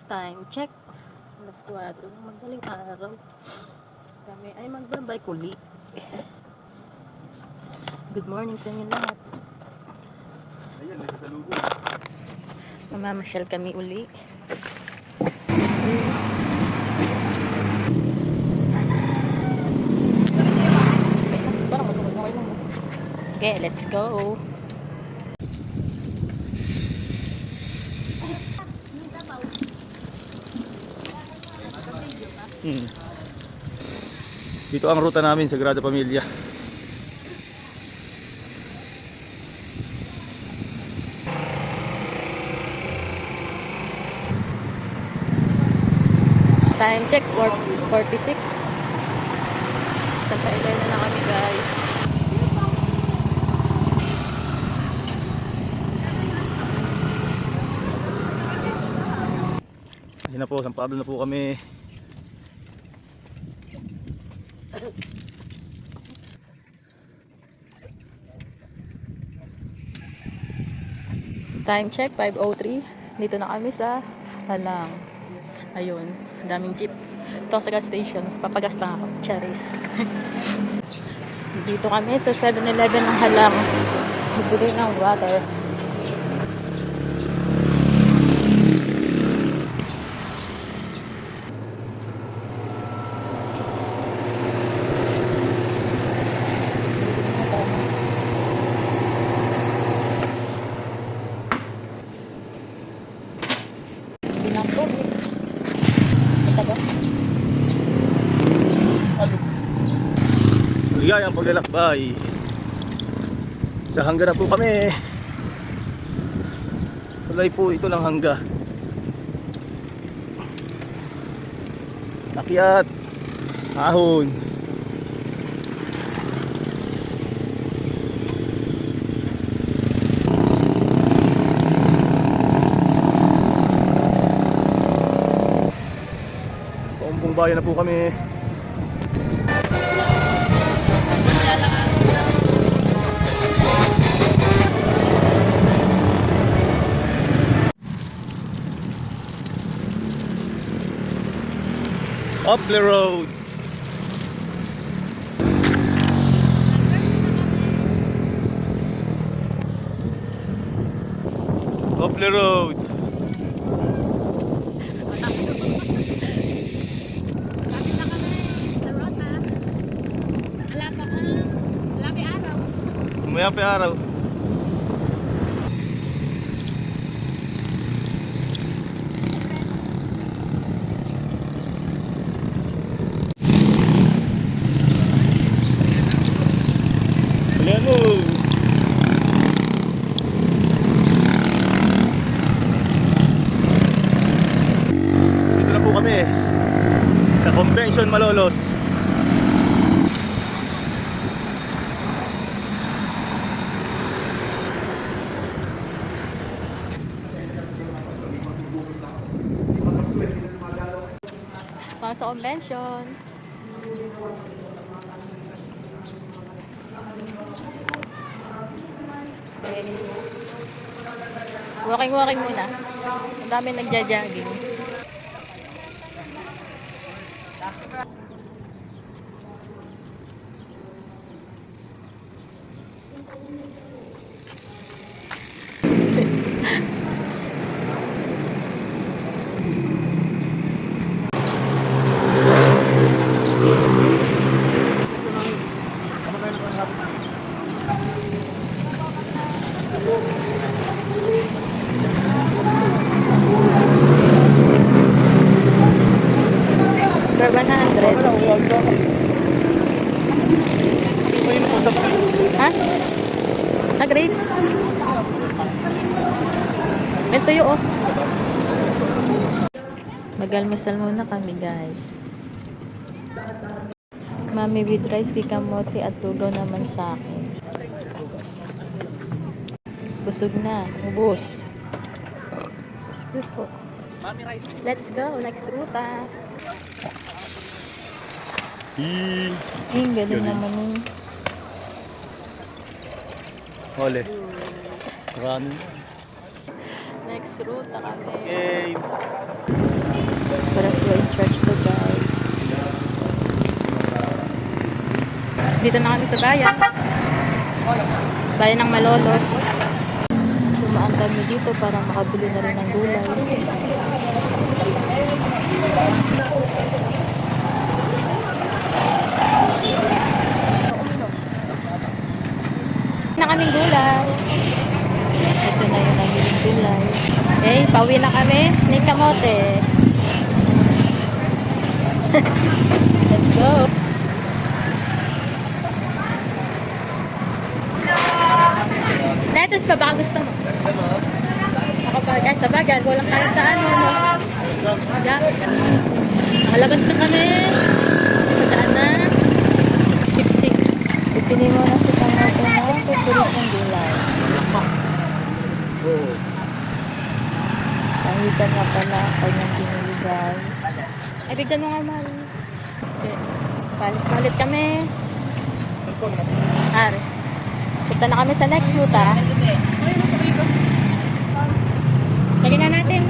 Time check. Alas 4 ng madaling araw. Kami ay magbabay uli. Good morning sa inyo lahat. Ayan, nagsasalubong. Mamamasyal kami uli. Okay, let's go. Dito ang ruta namin, Sagrada Familia. Time checks 4:46. Santa Elena na kami, guys. Ayun na po, San Pablo na po kami. Time check 5:03. Dito na kami sa Halang. Ayun, daming jeep. Ito ako sa gas station. Papagas lang ako. Cherries. Dito kami sa 7-Eleven ng Halang. Bibili ng water. Binangkot. Ito ba? Maligayang paglalakbay. Sa hangga na po kami. Tuloy po ito ng hangga. Akyat. Ahon. Paumpong bayan na po kami. Upler Road. Upler Road. Umaya pa araw. Ayan mo. Dito na po kami sa Convention Malolos. Para sa convention. Walking muna. Ang dami nagja-jogging. For 100. Ha? Ah, grapes? May tuyo, oh. Mag-almusal muna kami, guys. Mami with rice, kikamote at lugaw naman sa akin. Busog na. Ubus. Excuse po. Let's go. Next ruta. Galing naman yun. Hole. Marami. Next route na kami. Okay. going church to, guys. Dito na kami sa bayan. Bayan ng Malolos. Dumaan kami dito para makabili na rin ng gulay. Na kaming gulay. Ito na yung nabiling gulay. Okay, pauwi na kami ni kamote. Let's go. Lettuce pa baka gusto mo? Nakapag, sa bagay, walang tayo sa ano, no? Yeah. Nakalabas na kami. Sa daan na. 50. Ipinin mo na si kamote na favorite ng gulay. Sangitan nga pala kanyang pinili, guys. Ay, bigyan mo nga, Mari. Okay. Palis na ulit kami. Ari. Punta na kami sa next route, ha? Lagyan na natin.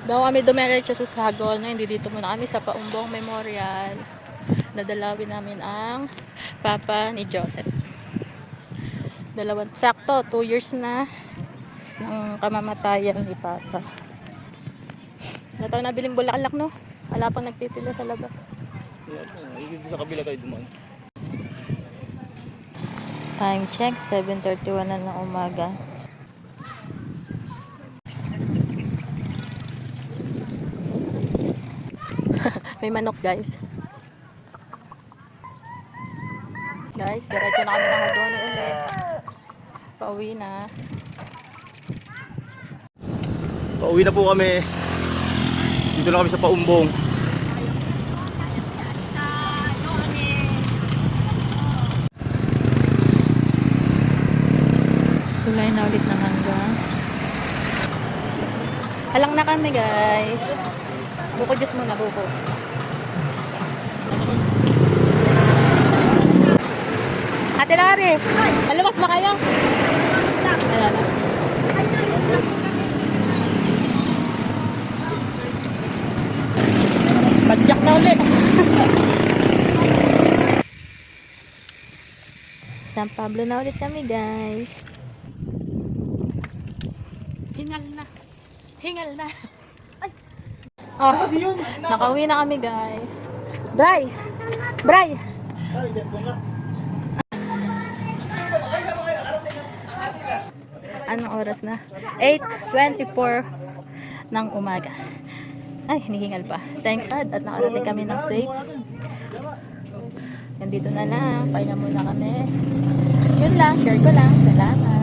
Bago kami dumiretso sa Sagol, no? Hindi dito muna kami sa Paumbong Memorial. Nadalawin namin ang papa ni Joseph. Sakto, 2 years na ng kamamatayan ni papa. Ito na nabiling bulaklak, no? Wala pang nagtitila sa labas. Dito sa kabila tayo dumaan. Time check, 7:31 na ng umaga. May manok, guys. Guys, diretso na kami ng Hagono ulit. Pauwi na. Pauwi na po kami. Dito na kami sa Paumbong. Tulay na ulit ng hanggang. Halang na kami, guys. Buko juice muna, buko. Ate Lari, malabas ba kayo? Ayan. Padyak na ulit. San Pablo na ulit kami, guys. Hingal na. Hingal na. Ay. Oh, nakauwi na kami, guys. Bray! Bray! Anong oras na? 8:24 ng umaga. Ay, hinihingal pa. Thanks, God, at nakarating kami ng safe. Nandito na lang. Pahinga muna kami. Yun lang. Share ko lang. Salamat.